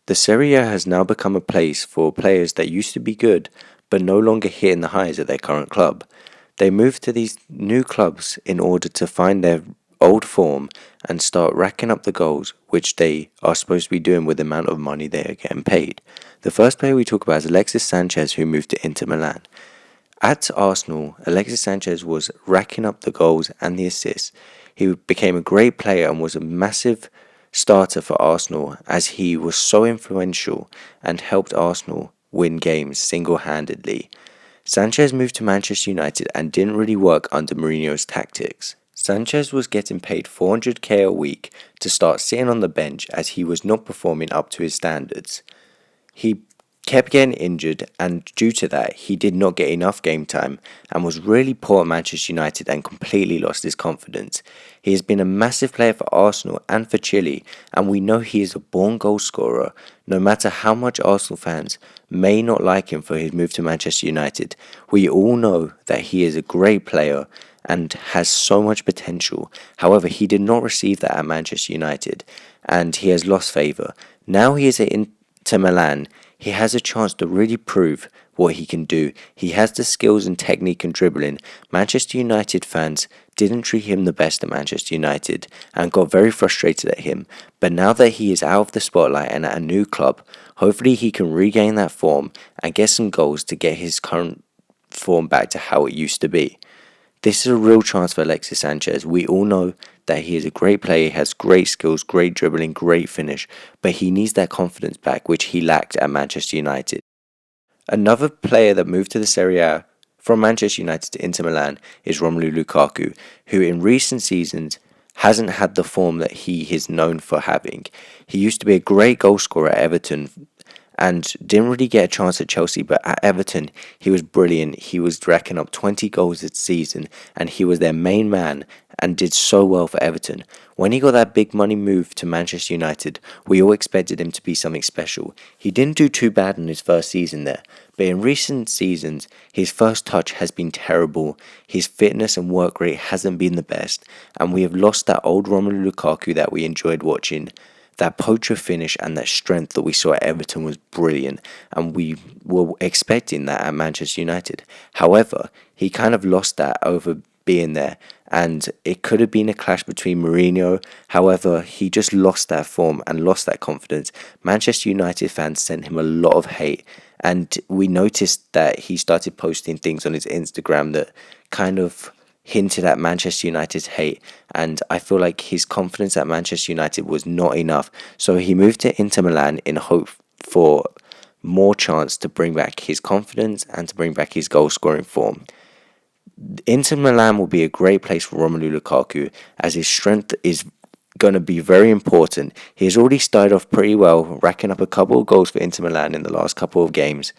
The Serie A has now become a place for players that used to be good but no longer hitting the highs at their current club. They move to these new clubs in order to find their old form and start racking up the goals, which they are supposed to be doing with the amount of money they are getting paid. The first player we talk about is Alexis Sanchez, who moved to Inter Milan. At Arsenal, Alexis Sanchez was racking up the goals and the assists. He became a great player and was a massive starter for Arsenal as he was so influential and helped Arsenal win games single-handedly. Sanchez moved to Manchester United and didn't really work under Mourinho's tactics. Sanchez was getting paid 400k a week to start sitting on the bench as he was not performing up to his standards. He kept getting injured, and due to that, he did not get enough game time and was really poor at Manchester United and completely lost his confidence. He has been a massive player for Arsenal and for Chile, and we know he is a born goal scorer. No matter how much Arsenal fans may not like him for his move to Manchester United, we all know that he is a great player and has so much potential. However, he did not receive that at Manchester United, and he has lost favour. Now he is at Inter Milan. He has a chance to really prove what he can do. He has the skills and technique and dribbling. Manchester United fans didn't treat him the best at Manchester United and got very frustrated at him. But now that he is out of the spotlight and at a new club, hopefully he can regain that form and get some goals to get his current form back to how it used to be. This is a real chance for Alexis Sanchez. We all know that he is a great player, he has great skills, great dribbling, great finish, but he needs that confidence back, which he lacked at Manchester United. Another player that moved to the Serie A from Manchester United to Inter Milan is Romelu Lukaku, who in recent seasons hasn't had the form that he is known for having. He used to be a great goal scorer at Everton and didn't really get a chance at Chelsea, but at Everton he was brilliant. He was racking up 20 goals this season and he was their main man and did so well for Everton. When he got that big money move to Manchester United, we all expected him to be something special. He didn't do too bad in his first season there, but in recent seasons his first touch has been terrible, his fitness and work rate hasn't been the best, and we have lost that old Romelu Lukaku that we enjoyed watching. That poacher finish and that strength that we saw at Everton was brilliant, and we were expecting that at Manchester United. However, he kind of lost that over being there, and it could have been a clash between Mourinho. However, he just lost that form and lost that confidence. Manchester United fans sent him a lot of hate, and we noticed that he started posting things on his Instagram that kind of hinted at Manchester United's hate, and I feel like his confidence at Manchester United was not enough, so he moved to Inter Milan in hope for more chance to bring back his confidence and to bring back his goal scoring form. Inter Milan will be a great place for Romelu Lukaku as his strength is going to be very important. He has already started off pretty well, racking up a couple of goals for Inter Milan in the last couple of games.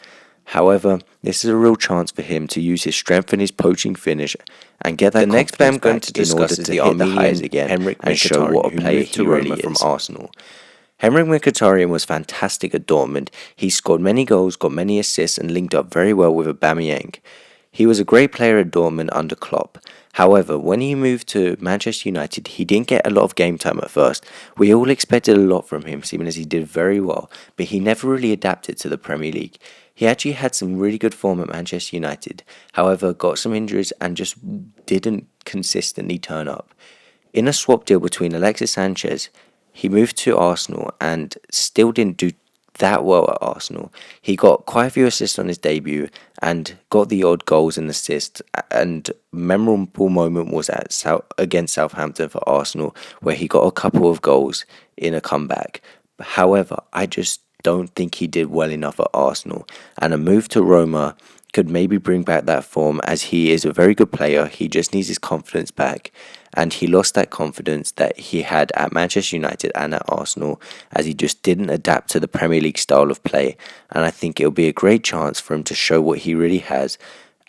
However, this is a real chance for him to use his strength and his poaching finish and get that. The next player I'm going to discuss is the Armenian again and show what a player he really is from Arsenal. Henrik Mkhitaryan was fantastic at Dortmund. He scored many goals, got many assists, and linked up very well with Aubameyang. He was a great player at Dortmund under Klopp. However, when he moved to Manchester United, he didn't get a lot of game time at first. We all expected a lot from him, seeing as he did very well, but he never really adapted to the Premier League. He actually had some really good form at Manchester United, however, got some injuries and just didn't consistently turn up. In a swap deal between Alexis Sanchez, he moved to Arsenal and still didn't do that well at Arsenal. He got quite a few assists on his debut and got the odd goals and assists, and memorable moment was against Southampton for Arsenal, where he got a couple of goals in a comeback. However, I just don't think he did well enough at Arsenal, and a move to Roma could maybe bring back that form, as he is a very good player. He just needs his confidence back, and he lost that confidence that he had at Manchester United and at Arsenal, as he just didn't adapt to the Premier League style of play. And I think it'll be a great chance for him to show what he really has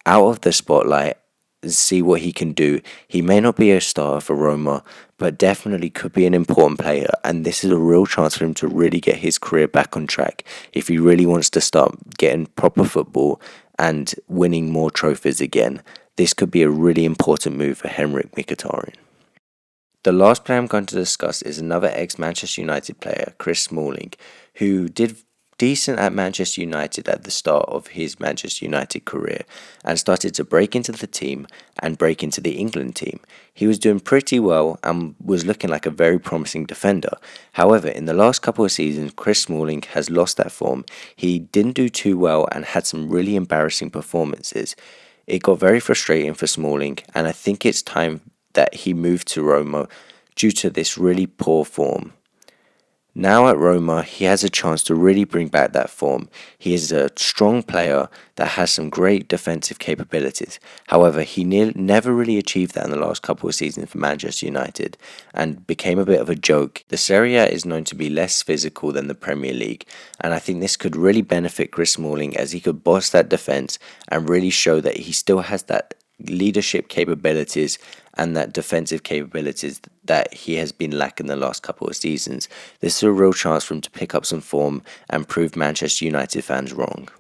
out of the spotlight, see what he can do. He may not be a star for Roma, but definitely could be an important player, and this is a real chance for him to really get his career back on track if he really wants to start getting proper football and winning more trophies again. This could be a really important move for Henrik Mkhitaryan. The last player I'm going to discuss is another ex-Manchester United player, Chris Smalling, who did decent at Manchester United at the start of his Manchester United career and started to break into the team and break into the England team. He was doing pretty well and was looking like a very promising defender. However, in the last couple of seasons, Chris Smalling has lost that form. He didn't do too well and had some really embarrassing performances. It got very frustrating for Smalling, and I think it's time that he moved to Roma due to this really poor form. Now at Roma, he has a chance to really bring back that form. He is a strong player that has some great defensive capabilities. However, he never really achieved that in the last couple of seasons for Manchester United and became a bit of a joke. The Serie A is known to be less physical than the Premier League, and I think this could really benefit Chris Smalling as he could boss that defence and really show that he still has that leadership capabilities and that defensive capabilities that he has been lacking the last couple of seasons. This is a real chance for him to pick up some form and prove Manchester United fans wrong.